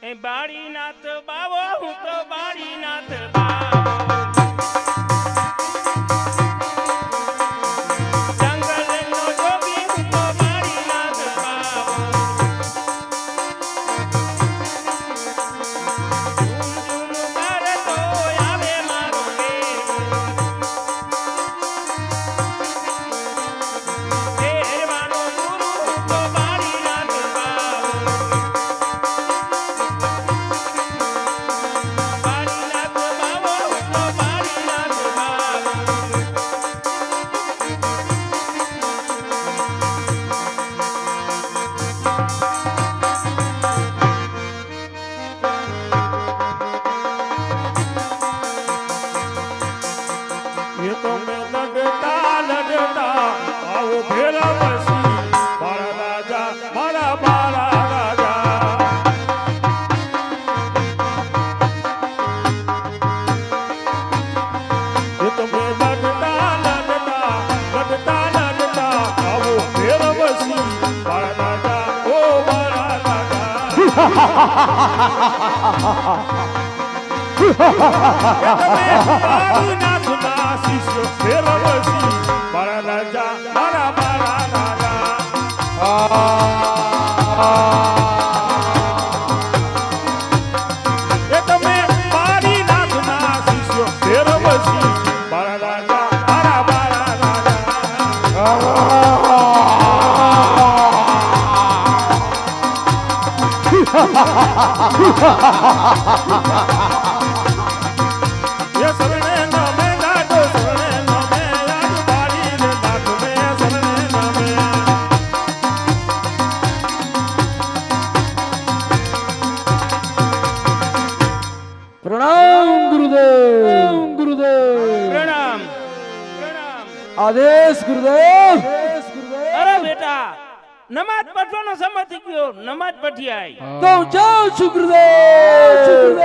એ બાળીનાથ બાવો હું તો બાળીનાથ બાવો જંગલનો જોગી હું તો બાળીનાથ બાવો ઝૂમ કરતો આવે મારો શેરવાનો ગુરુ હું તો બાળીનાથ બાવો બાળીનાથ બાવો હું તો બાળીનાથ બાવો ये तो मैं लड़ता लड़ता आओ फेरा बसी बारा राजा मारा बारा राजा ये तो मैं लड़ता लड़ता आओ फेरा बसी बारा राजा ओ बारा राजा બાળીનાથ ના શિષ્ય ફેરવસી મારા રાજા મારા મારા રાજા એ તમે બાળીનાથ ના શિષ્ય ફેરવસી મારા રાજા મારા મારા રાજા ये सरने नमे लाडो सरने नमे आज बारी रे लाड में सरने नमे प्रणाम गुरुदेव गुरुदेव પ્રણામ પ્રણામ आदेश गुरुदेव અરે બેટા નમાજ પઢવાનો સમય થઈ ગયો નમાજ પઢી આય तो जाओ छु गुरुदेव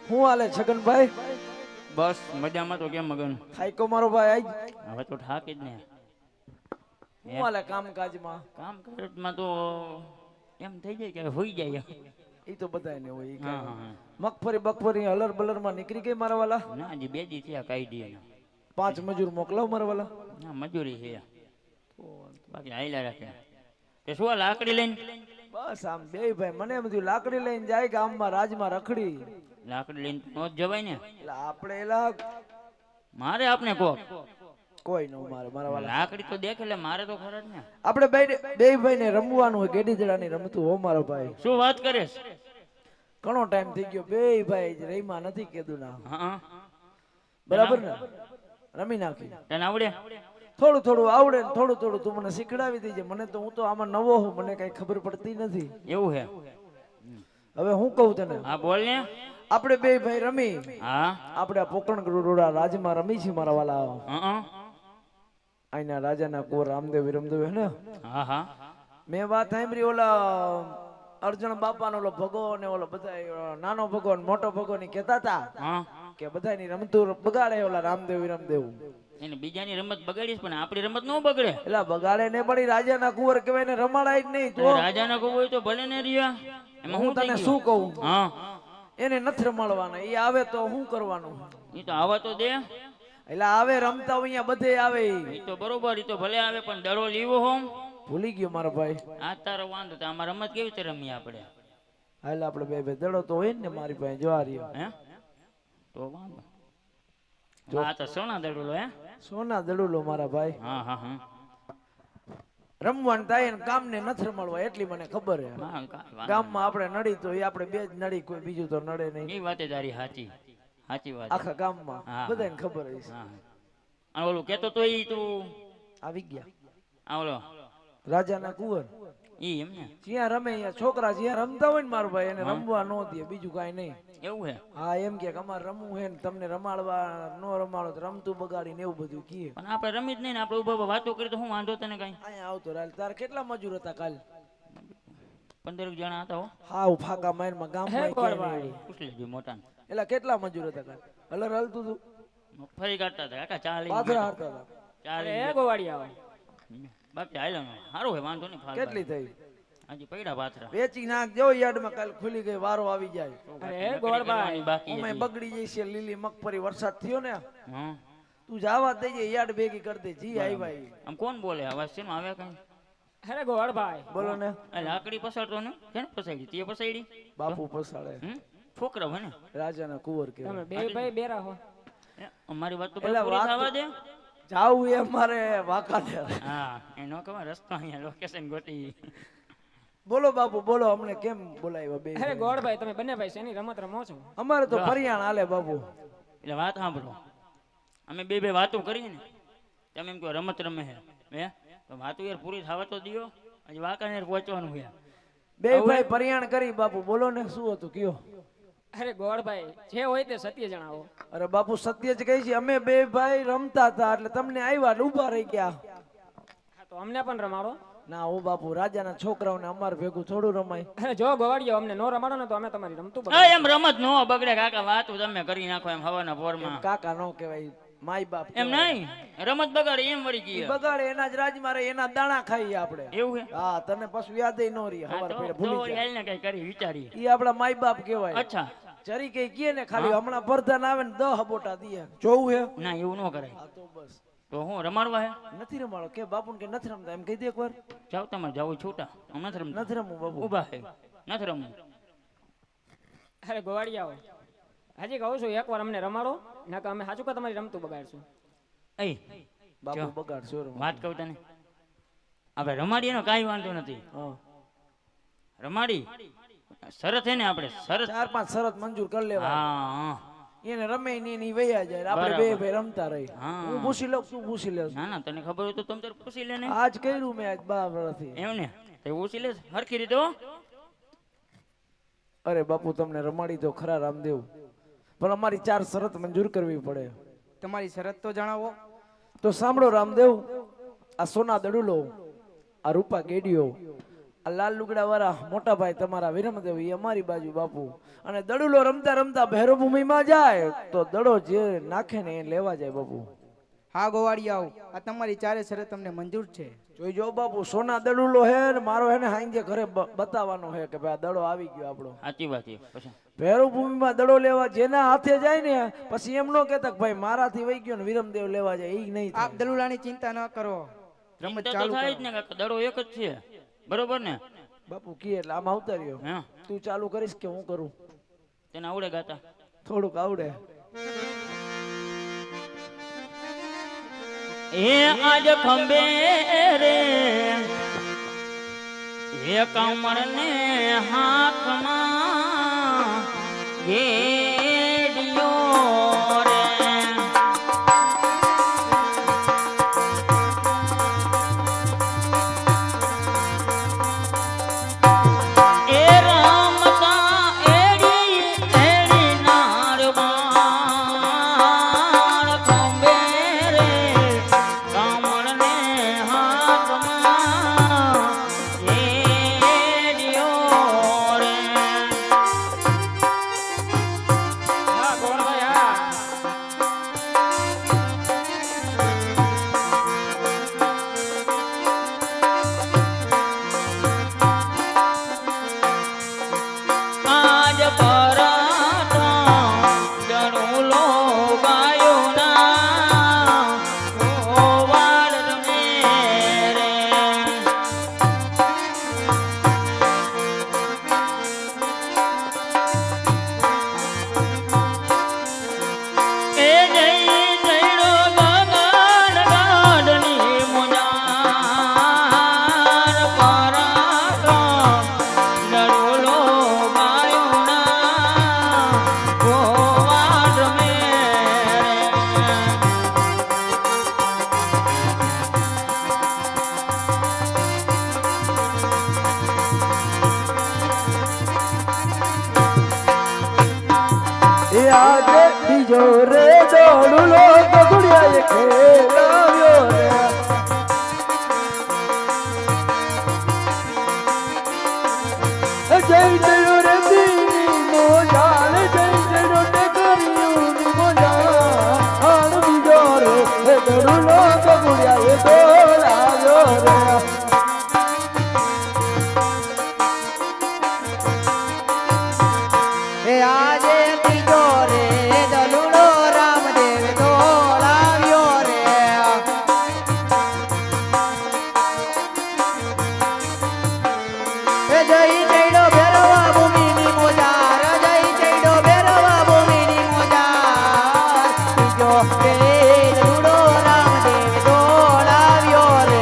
હું હાલે છગનભાઈ બસ મજામાં તો કેમ મગન ખાઈકો મારો ભાઈ આજ હવે તો ઠાક જ ને હું હાલે કામકાજમાં કામ કરતમાં તો એમ થઈ જાય કે હોઈ જાય ઈ તો બધાય ને હોય ઈ હા કાંઈ. હા મગફળી બગફળી હલર બલર માં નીકળી ગઈ મારા વાલા ના હજી બે દી થયા કાઢી 5 મજૂર મોકલાવ મારા વાલા ના મજૂરી છે બાકી આયલા રાખે તે શું આ લાકડી લઈને બસ આમ બે ભાઈ મને એમ થયું લાકડી લઈને જાય ગામમાં રાજમાં રખડી લાકડી લઈને નો જ જવાય ને એટલે આપણે એલા મારે આપને કહો કોઈ ન મારે મારા વાલા લાકડી તો દેખ એટલે મારે તો ખરા જ ને આપણે બે ભાઈ ને રમવાનું હોય ગેડી જડાની રમતું હો મારો ભાઈ શું વાત કરે ઘણો ટાઈમ થઈ ગયો બે ભાઈ રહીમાં નથી કીધું ના હા બરાબર ને રમી નાખી તને આવડે થોડું થોડું આવડે ને થોડું થોડું તું મને શીખડાવી દેજે મને તો હું તો આમાં નવો હું મને કઈ ખબર પડતી નથી એવું હે હવે હું કહું તને હા બોલ ને આપણે બે ભાઈ રમી હા આપણે આ પોકરણ ગરુડા રાજમાં રમી છે મારા વાલા હા અહીંના રાજાના કુંવર રામદેવ વિરમદેવ હે ને હા હા મેં વાત સાંભળી ઓલા અર્જણ બાપાનો ઓલો ભગો ને ઓલો બધા નાનો ભગો ને મોટો ભગો ની કહેતા હતા હા કે બધાની રમતું બગાડે ઓલા રામદેવ વિરમદેવ એને બીજાની રમત બગાડીશ પણ આપણી રમત ન બગડે એલા બગાડે ને પણ ઈ રાજાના કુંવર કહેવાય ને રમાડાય જ નહીં તો રાજાના કોઈ હોય તો ભલે ને રહ્યા એમાં હું હું તને શું કહું હા એને નથી રમાડવાના ઈ આવે તો શું કરવાનું ઈ તો આવા તો દે એટલે આવે રમતા હોય અહીંયા બધે આવે ઈ તો બરોબર ઈ તો ભલે આવે પણ દડો લીવો હોમ ભૂલી ગયો મારો ભાઈ આ તારો વાંધો તો આમાં રમત કેવી રીતે રમીએ આપણે હાલ આપણે બે બે દડો તો હોય ને મારી પાસે જો આ રહ્યો હે તો વાંધો આ તો સોના દડુલો હે સોના દડુલો મારા ભાઈ હા હા હા રમવાનું થાય ને કામને નથી રમાડવા એટલી મને ખબર છે. હા, કાંઈ વાંધો ગામમાં આપણે નડી તો એ આપણે બે જ નડી, કોઈ બીજું તો નડે નહીં. નહીં. એ વાતે તારી સાચી સાચી વાત છે. આખા ગામમાં હા. બધાને ખબર હશે. હા અને ઓલું કેતો તો ઈ તું આવી ગયા આ ઓલો રાજાના કુંવર ઈ એમ ને જ્યાં રમે અહીંયા છોકરા જ્યાં રમતા હોય ને મારો ભાઈ એને રમવા ન દે, બીજું કાંઈ નહીં. એવું હે હા એમ કે અમારે રમવું હે ને તમને રમાડવા નો રમાડો તો રમતું બગાડીને એવું બધું કીએ. પણ આપણે રમી જ નહીં ને આપણે ઉભા ઉભા વાતો કરી તો હું વાંધો તને કાંઈ અહીંયા આવતો રાલ તાર કેટલા મજૂર હતા કાલ? 15 જણા હતા હો. હાવ ફાકા મારમાં ગામમાં ક્યાંય નહીં. પૂછ લેજો મોટા એલા કેટલા મજૂર હતા કાલ? હલર હલતું હતું, ફરી કાઢતા હતા કાકા ચા લઈને પાથરા હારતા હતા. ચા અરે લઈને એ ગોવાળી આવે બાકી હાલો સારું હે વાંધો નહીં ફાલ કેટલી થઈ? હજી પૈડા પાથરા વેચી નાખ જો યાર્ડમાં કાલ ખુલી ગઈ, વારો આવી જાય. અરે એ ગોળભાઈ બાકી અમે હજી. બગડી જઈ છે લીલી મગફળી, વરસાદ થયો ને હા તું જાવા દેજે યાર્ડ ભેગી કરી દે. જી આવ્યા ઈ. આમ કોણ બોલે અવાજ છે આવે કઈ અરે ગોળભાઈ બોલો ને એ લાકડી પસાડતો ને કેને પસાડી તે પસાડી બાપુ પસાડે. છોકરા હોય ને રાજાના કુંવર તમે કહેવાય. બે ભાઈ બેરા હો. અમારી વાત તો એલા પૂરી વાત થવા દે જાવું એ મારે વાંકા દે. હા એનો કહેવાય રસ્તો અહીંયા લોકેશન ગોતી બોલો બાપુ બોલો, અમને કેમ બોલાવ્યા બે? અરે ગોળભાઈ તમે બંને ભાઈ શેની રમત રમો છો? અમારે તો ફરિયાણ હાલે બાપુ. એટલે વાત સાંભળો અમે બે વાતો કરી ને તમે એમ કહો રમત રમે હે તો વાતો યાર પૂરી થવા તો દિયો હજી વાંકાનેર પહોંચવાનું છે બે ભાઈ ફરિયાણ કરી બાપુ. બોલો ને શું હતું કયો? અરે ગોળભાઈ જે હોય તે સત્ય જણાવો. અરે બાપુ સત્ય જ કહી છે, અમે બે ભાઈ રમતા હતા એટલે તમને આવ્યા એટલે ઊભા રહી ગયા. હા તો અમને પણ રમાડો. ના હું બાપુ રાજાના છોકરાઓને અમારે ભેગું થોડું રમાય. અરે જો ગોવાળીઓ અમને નો રમાડો ને તો અમે તમારી રમતું હા, બગાડીએ. એમ રમત નો બગડે કાકા વાતું તમે કરી નાખો એમ હવાના પોરમાં કાકા નો કહેવાય, માય બાપ એમ કહેવાય. નહીં રમત બગાડે એમ વળી ઈ ગઈ બગાડે એના જ રાજમાં રહે, એના દાણા ખાઈએ આપણે. એવું હે હા તને પાછું યાદ ન રહી, હા, હવાર તો પડે ભૂલી જાય. હાલ ને કઈ કરી વિચારી ઈ આપડા માય બાપ કહેવાય. અચ્છા જરી કઈ કીએ ને ખાલી હમણાં પ્રધાન આવે ને 10 બોટા દીએ જોવું હે. ના એવું ન કરાય હા તો બસ તો હું રમાડવા હે નથી રમાડો કે બાપુ કે નથી રમતા એમ કહી દે એકવાર. જાવ તમારે જાવું છૂટા હું નથી રમતો નથી રમવું બાપુ. ઊભા હે નથી રમવું અરે ગોવાળીઓ હજી કહું છું એકવાર અમને રમાડો ના કે અમે સાચું કે તમારી રમતું બગાડશું. એ બાપુ જો. બગાડશો રમવા. વાત કહું તને આપણે રમાડીએ એનો કાંઈ વાંધો નથી હા રમાડી શરત હે ને આપણે શરત 4-5 શરત મંજૂર કરી લેવા. હા હા એને રમે નહીં ની વયા જાય આપણે બે બરાબર. ભાઈ રમતા રહી. હા. હું પૂછી લઉં તું પૂછી લે. ના ના તને ખબર હોય તો તમ તાર પૂછી લે ને આજ કર્યું મેં આજ 12 વર્ષથી. એમ ને તે પૂછી લે હરખી રીતે હો. અરે બાપુ તમને રમાડી દો ખરા રામદેવ, પણ અમારી 4 શરત મંજૂર કરવી પડે. તમારી શરત તો જણાવો. તો સાંભળો રામદેવ, આ સોના દડુલો, આ રૂપા ગેડીઓ, આ લાલ લુગડા વાળા મોટા ભાઈ તમારા વિરમદેવ એ અમારી બાજુ બાપુ. અને દડુલો રમતા રમતા ભૈરવભૂમિમાં જાય તો દડો જે નાખે ને એ લેવા જાય બાપુ. હા ગોવાળિયાઓ, આ તમારી ચારે શરત તમને મંજૂર છે. જોઈજો બાપુ, સોના દડુલો હે ને મારો હે ને હાંજે ઘરે બતાવવાનો હે કે ભાઈ આ દડો આવી ગયો આપણો. સાચી વાત છે પછી ભૈરવભૂમિમાં દડો લેવા જેના હાથે જાય ને પછી એમ નો કહેતા કે ભાઈ મારાથી વહી ગયો ને વિરમદેવ લેવા જાય, એ નહીં આપ થાય. દલુલાની ચિંતા ન કરો, રમત ચિંતા તો ચાલુ થાય જ કરો. ને કાકા દડો એક જ છે બરોબર ને બાપુ કી એટલે આમ આવતા રહ્યો. હા તું ચાલુ કરીશ કે હું કરું? તને આવડે ગાતા થોડુંક આવડે. એ આજ ખંભે રે એ કમળ ને હાથમાં ઘેડિયો રે એ રમતા એડી એડી નારબાણ ખંભે રે કમળ ને હાથમાં ઘેડિયો રે આજે બીજો રે દોડુલો ગગુડિયાએ ખેલાવ્યો રે જય જય રે દીની મોજાન જય જય રે કર્યું મોજા આણ બીજો રે દોડુલો ગગુડિયાએ દોડાવ્યો રે એ આજે ત્રીજો રે દલુડો રામદેવ દોડાવ્યો રે એ જય જયડો ભેરવા ભૂમિની મોજાર જય જયડો ભેરવા ભૂમિની મોજાર ત્રીજો રે દલુડો રામદેવ દોડાવ્યો રે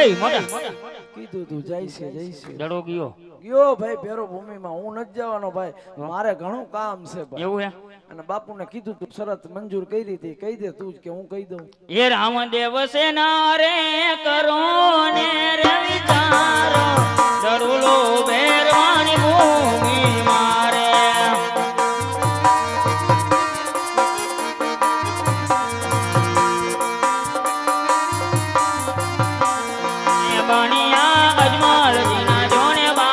એ મોટા કીધું તું જાય છે દડો ગયો ગયો ભાઈ ભેરો ભૂમિમાં હું નથી જવાનો ભાઈ મારે ઘણું કામ છે ભાઈ એવું હે અને બાપુને કીધું તું શરત મંજૂર કરી હતી કહી દે તું જ કે હું કહી દઉં એ રામદેવ સેના રે કરો ને રે વિચારો દડુલો ભેરવાની ભૂમિ મારે એ બણિયા અજમલજીના જોને બા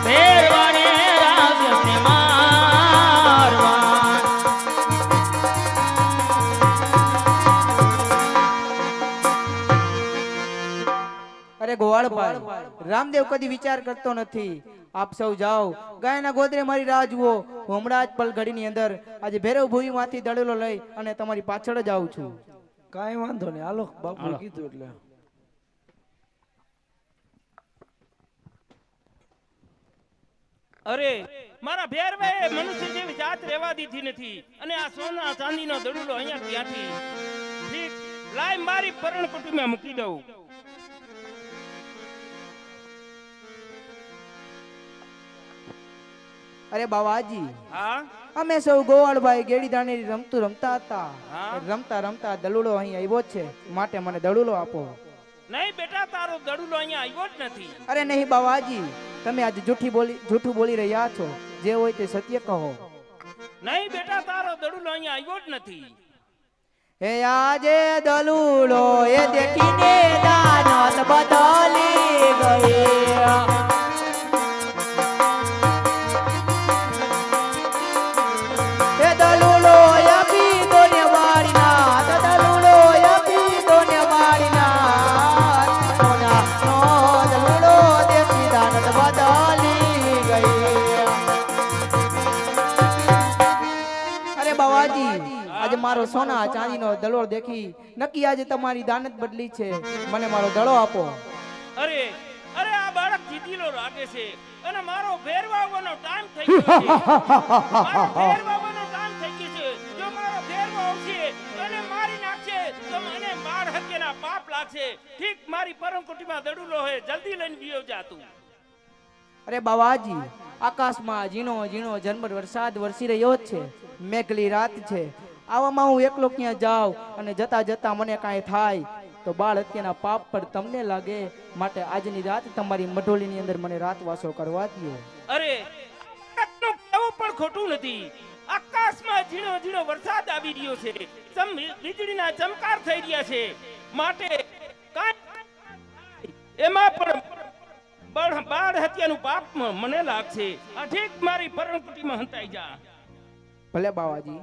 ભેરવાને રાક્ષસને મારવા અરે ગોવાળભાઈ રામદેવ કદી વિચાર કરતો નથી આપ સૌ જાઓ ગાયના ગોદરે મારી રાહ જુઓ હું હમણાં જ પલઘડીની અંદર આજે ભૈરવ ભૂમિમાંથી દડેલો લઈ અને તમારી પાછળ જ આવું છું કાંઈ વાંધો નહીં હાલો બાપુ હાલો. કીધું એટલે અરે મારા ભેરવાએ મનુષ્ય જેવી જાત રહેવા દીધી નથી અને આ સોના ચાંદીનો દડુલો અહીંયા ક્યાંથી ઠીક લાય મારી પર્ણકુટીમાં મૂકી દઉં અરે બાવાજી હા અમે સૌ ગોવાળભાઈ ગેડી દાણેરી રમતા હતા હા. રમતા રમતા દલુડો અહીં આવ્યો જ છે માટે મને દલુડો આપો નહીં બેટા તારો દડુલો અહીંયા આવ્યો જ નથી અરે નહીં બાવાજી તમે આજે જૂઠું બોલી રહ્યા છો જે હોય તે સત્ય કહો નહીં બેટા તારો દડુલો અહીંયા આવ્યો જ નથી હે આજે દલુડો એ દેખીને દાનત બદલી ગઈ એ દલુડો આપી દોને વાળીના દલુડો આપી દોને વાળીના સોના નો દલુડો દેખી દાનત બદલી ગઈ અરે બાવાજી આજે મારો સોના ચાંદીનો દડો દેખી નક્કી આજે તમારી દાનત બદલી છે મને મારો દડો આપો અરે અરે આ બાળક જીતીલો લાગે છે અને મારો ભેરવાવાનો ટાઈમ થઈ ગયો છે મારો ભેરવાવાનો ટાઈમ થઈ ગયો છે જો મારો ભેરવો આવશે તો એને મારી નાખશે તો મને બાળ હત્યાના પાપ લાગશે ઠીક મારી પરમકુટીમાં દડુલો હે જલ્દી લઈને ગયો જા તું અરે બાવાજી આકાશમાં ઝીણો ઝીણો ઝરમર વરસાદ વરસી રહ્યો જ છે મેઘલી રાત છે આવામાં હું એકલો ક્યાં જાઉં અને જતા જતા મને કાંઈ થાય તો બાળ હત્યાના પાપ પર તમને લાગે માટે આજની રાત તમારી મઢોલીની અંદર મને રાતવાસો કરવા દો અરે આટલું કહેવું પણ ખોટું નથી આકાશમાં ઝીણો ઝીણો વરસાદ આવી રહ્યો છે વીજળીના ચમકાર થઈ રહ્યા છે માટે કાંઈ એમાં પણ બાળ હત્યાનું પાપ મને લાગશે આ ઠીક મારી પરણકુટીમાં હંતાઈ જા ભલે બાવાજી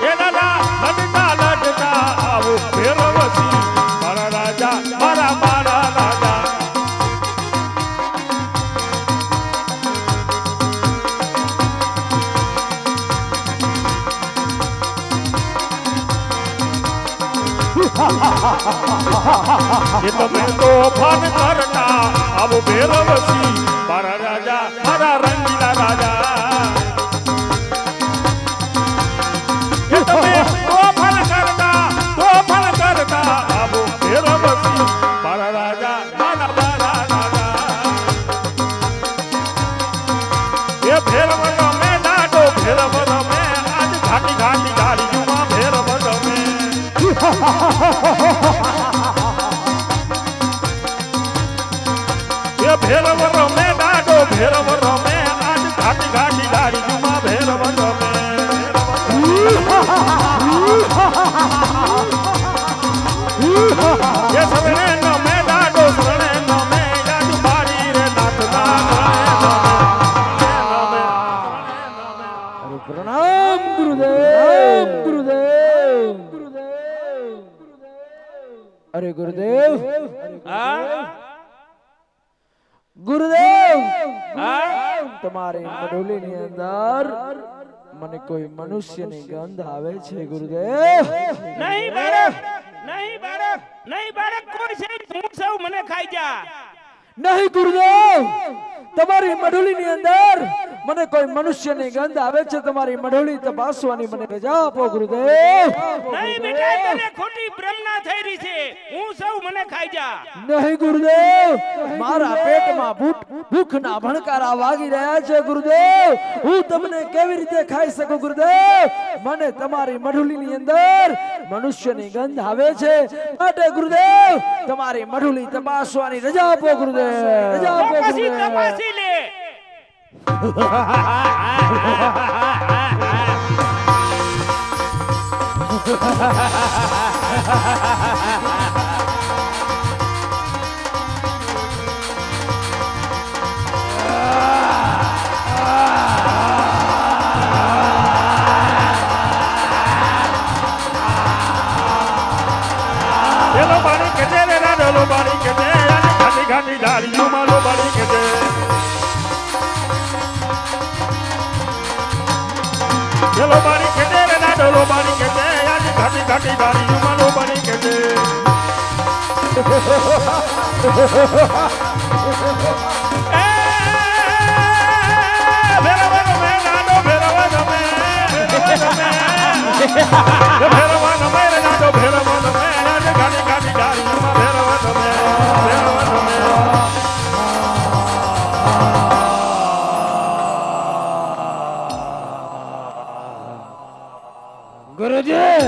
એ દાદા લડતા લડતા આવો ભેરવસી મારા રાજા મારા રાજા એ તમે તોફાન કરતા આવો ભેરવસી મારા રાજા મારા રંગીલા રાજા એ તમે તોફાન કરતા આવો ભેરવસી ઘાટી ગાડીમાં ભેરવ રમે એ ભેરવ રમે દાડો ભેરવ રમે આજ ઘાટી ઘાટી ગાડીમાં ભેરવ રમે એ સરણે નમે દાડો સરણે નમે આજ બારી રે નાથના અરે પ્રણામ ગુરુદેવ ગુરુદેવ અરે ગુરુદેવ હા ગુરુદેવ હા તમારી મડોલીની અંદર મને કોઈ મનુષ્યની ગંધ આવે છે ગુરુદેવ નહીં બાળક નહીં બાળક નહીં બાળક કોઈ છે હું સૌ મને ખાઈ જા નહીં ગુરુદેવ તમારી મડોલીની અંદર મને કોઈ મનુષ્યની ગંધ આવે છે તમારી મડોલી તપાસવાની મને રજા આપો ગુરુદેવ નહીં બેટા તને ખોટી ભ્રમણા થઈ રહી છે હું સૌ મને ખાઈ જા નહીં ગુરુદેવ મારા પેટમાં ભૂખના ભણકારા વાગી રહ્યા છે ગુરુદેવ હું તમને કેવી રીતે ખાઈ શકું ગુરુદેવ મને તમારી મડોલીની અંદર મનુષ્યની ગંધ આવે છે માટે ગુરુદેવ તમારી મડોલી તપાસવાની રજા આપો ગુરુદેવ રજા આપો પછી ગુરુદેવ તપાસી લે એલો બારી કે દે રે રાડો બારી કે દે ઘાટી ઘાટી ગાડીમાં લો બારી કે દે એલો બારી કે દે રે રાડો બારી કે દે આજ ઘાટી ઘાટી ગાડીમાં લો બારી કે દે ભેરવ રમે રાડો ભેરવ રમે ભેરવ રમે રાડો ભેરવ રમે આજ ઘાટી ઘાટી ગાડીમાં ભેરવ રમે ભેરવ રમે ગુરુજી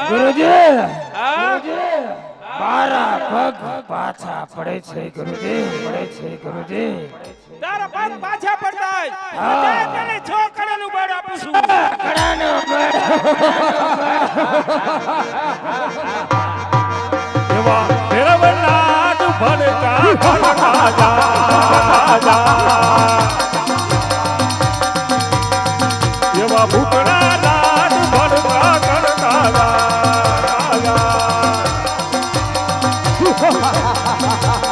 ગુરુજી હા મારા પગ પાછા પડે છે ગુરુજી પડે છે ગુરુજી તારા પગ પાછા પડતા હોય તને 6 કડાનું બળ આપું છું કડાનો એવા ભેરવ લાડ ભડકા ભડકા જા એવા ભૂકડા લાડ ભડકા કરતા જા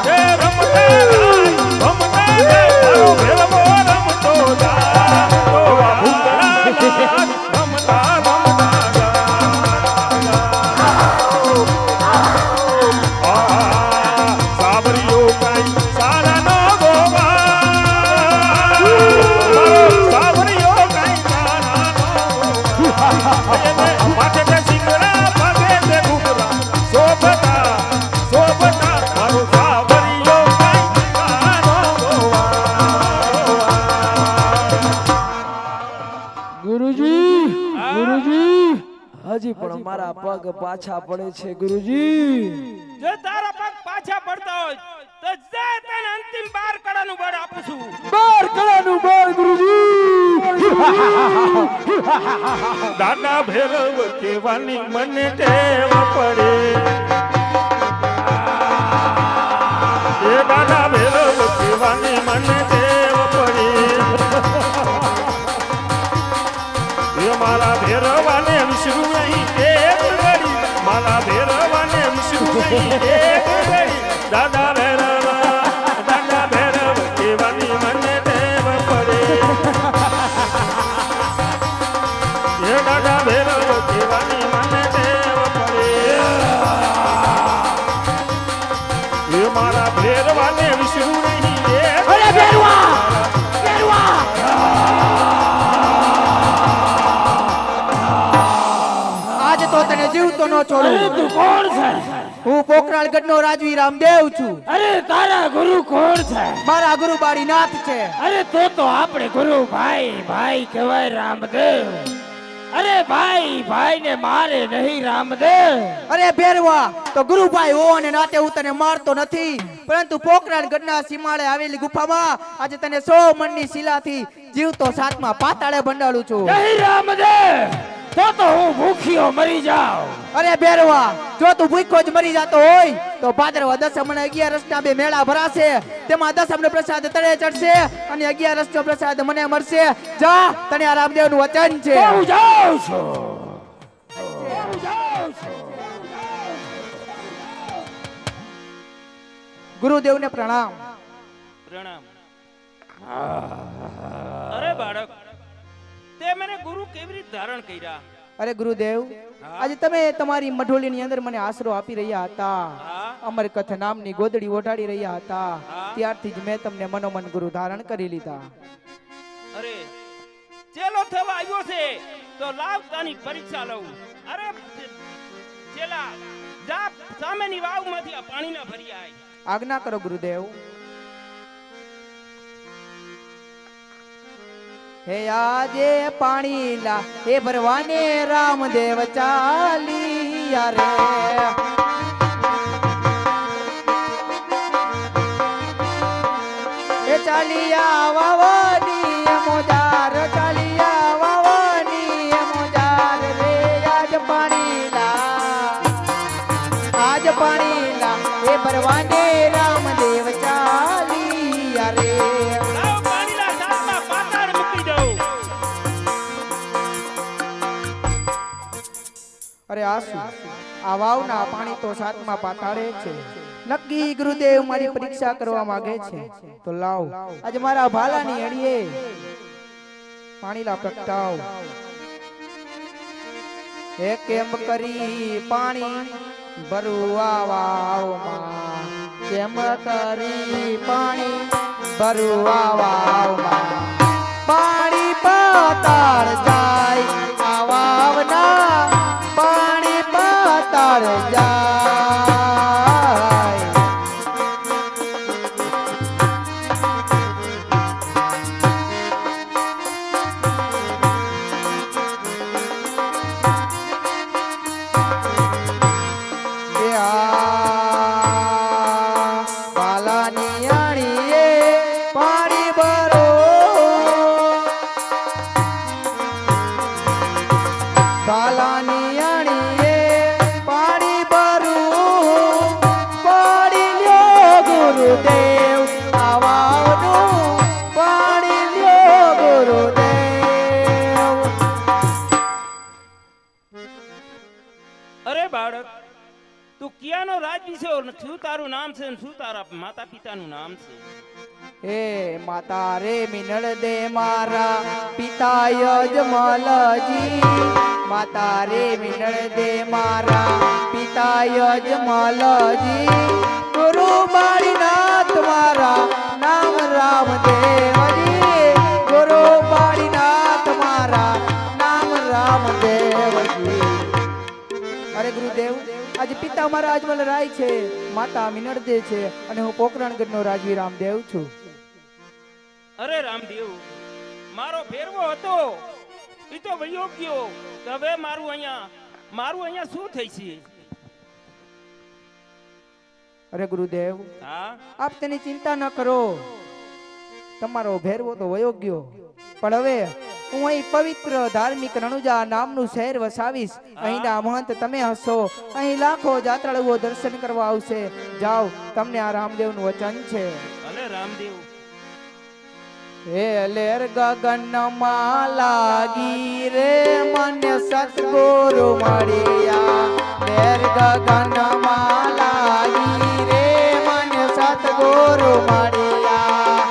એ રમતે મારો ભેરવો રમતો જા ભૂકડા લાડ રમતા રમતા સાબરીઓ કઈ સારા નો ગોવા સાબરીઓ કઈ સારા નો ગોવા માથે તે સિંગરા પગે તે ઘૂઘરા શોભતા શોભતા મારો સાબરીઓ કઈ સારા નો ગોવા ગુરુજી ગુરુજી હજી પણ મારા પગ પાછા પડે છે ગુરુજી જો તારા પગ પાછા પડતા હોય તો જા તને અંતિમ 12 કડાનું બળ આપું છું 12 કડાનું બળ ગુરુજી દાદા ભેરવ કેવાની મને ટેવ પડે એ દાદા ભેરવ કેવાની મને ટેવ પડે એ મારા ભેરવાને વિસરું નહીં એક ઘડી મારા ભેરવાને વિસરું નહીં એક ઘડી દાદા ભેરવ કેવાની મને ટેવ પડે એ દાદા ભેરવ કેવાની મને ટેવ પડે એ મારા ભેરવાને વિસરું નહીં એક આજ તો તને જીવતો ન છોડું. તું કોણ છે? હું પોખરાળગઢનો રાજવી રામદેવ છું. અરે તારા ગુરુ કોણ છે? મારા ગુરુ બારીનાથ છે. અરે તો આપણે ગુરુ ભાઈ ભાઈ કહેવાય રામદેવ. અરે ભાઈ ભાઈ ને મારે નહીં રામદેવ. અરે ભેરવા તો ગુરુભાઈ હો અને નાતે હું તને મારતો નથી, પરંતુ પોખરણ ગઢના સીમાડે આવેલી ગુફામાં આજે તને 100 મણની શિલાથી જીવતો સાતમા પાતાળે બંધાડું છું. નહીં રામદેવ, તો હું ભૂખ્યો મરી જાઉં. અરે ભેરવા, જો તું ભૂખ્યો જ મરી જાતો હોય તો ભાદરવા દસમ અને 11 બે મેળા ભરાશે, તેમાં દસમનો પ્રસાદ તળે ચડશે અને 11 પ્રસાદ મને મળશે. જા, તને આ રામદેવનું વચન છે. હું જાઉં છું. હું જાઉં છું. ગુરુદેવને પ્રણામ. પ્રણામ. અરે બાળક, તે મને ગુરુ કેવી રીતે ધારણ કર્યા? અરે ગુરુદેવ, આજે તમે તમારી મઢોલીની અંદર મને આશરો આપી રહ્યા હતા, હા અમરકથ નામની ગોદડી ઓઢાડી રહ્યા હતા, હા. ત્યારથી જ મેં તમને મનોમન ગુરુ ધારણ કરી લીધા. અરે ચેલો થવા આવ્યો છે તો લાવ તાની પરીક્ષા લઉં. અરે ચેલા, જા સામેની વાવમાંથી આ પાણીના ભરી આય. આજ્ઞા કરો ગુરુદેવ. હે આજે પાણી લા હે ભરવાને રામદેવ ચાલિયા રે. હે ચાલિયા વાવાની મોજાર, ચાલિયા વાવાની મોજાર રે. આજ પાણી લા હે ભરવાને રામદેવ ચાલિયા રે. લાવ પાણીના સાતમાં પાતાળ મૂકી દઉં. અરે આસુ, આ વાવના પાણી તો સાતમા પાતાળે છે. નક્કી ગુરુદેવ મારી પરીક્ષા કરવા માંગે છે, તો લાવ આજે મારા ભાલાની અડીએ પાણીલા પ્રગટાવ. હે કેમ કરી પાણી ભરવા વાવમાં, કેમ કરી પાણી ભરવા વાવમાં. પાણી પાતાળ જાય આ વાવના, પાણી પાતાળ જાય. એ આ બાલાની આણીએ પાણી ભરો, બાલાની આણીએ પાણી ભરું. પાણી લ્યો ગુરુદેવ આ વાવનું, પાણી લ્યો ગુરુદેવ. અરે બાળક, તું ક્યાંનો રાજવી છે? શું તારું નામ છે ને શું તારા માતા પિતાનું નામ છે? હે માતા રે મિનળ દે મારા પિતા યજમલજી, માતા રે મિનળ દે મારા પિતા યજમલજી. ગુરુ બાળીનાથ મારા નામ રામદેવજી, ગુરુ બાળીનાથ મારા નામ રામદેવજી. અરે ગુરુદેવ, આજે પિતા મારા અજમલ રાય છે, માતા મિનળદે છે અને હું પોકરણગઢનો રાજવી રામદેવ છું. અરે રામદેવ, મારો ફેરવો હતો એ તો વયો ગયો. તો હવે મારું અહીંયા શું થઈ છે? અરે ગુરુદેવ, હા આપ તેની ચિંતા ન કરો, તમારો ભેરવો તો વયો ગયો, પણ હવે હું અહીં પવિત્ર ધાર્મિક રણુજા નામનું શહેર વસાવીશ. અહીંના મહંત તમે હશો, અહીં લાખો જાત્રાળુઓ દર્શન કરવા આવશે. જાઓ, તમને આ રામદેવનું વચન છે. ભલે રામદેવ. હે લેર ગગનમાં લાગી રે મને સતગુરુ મળ્યા, લેર ગગનમાં લાગી રે મને સતગુરુ મળ્યા.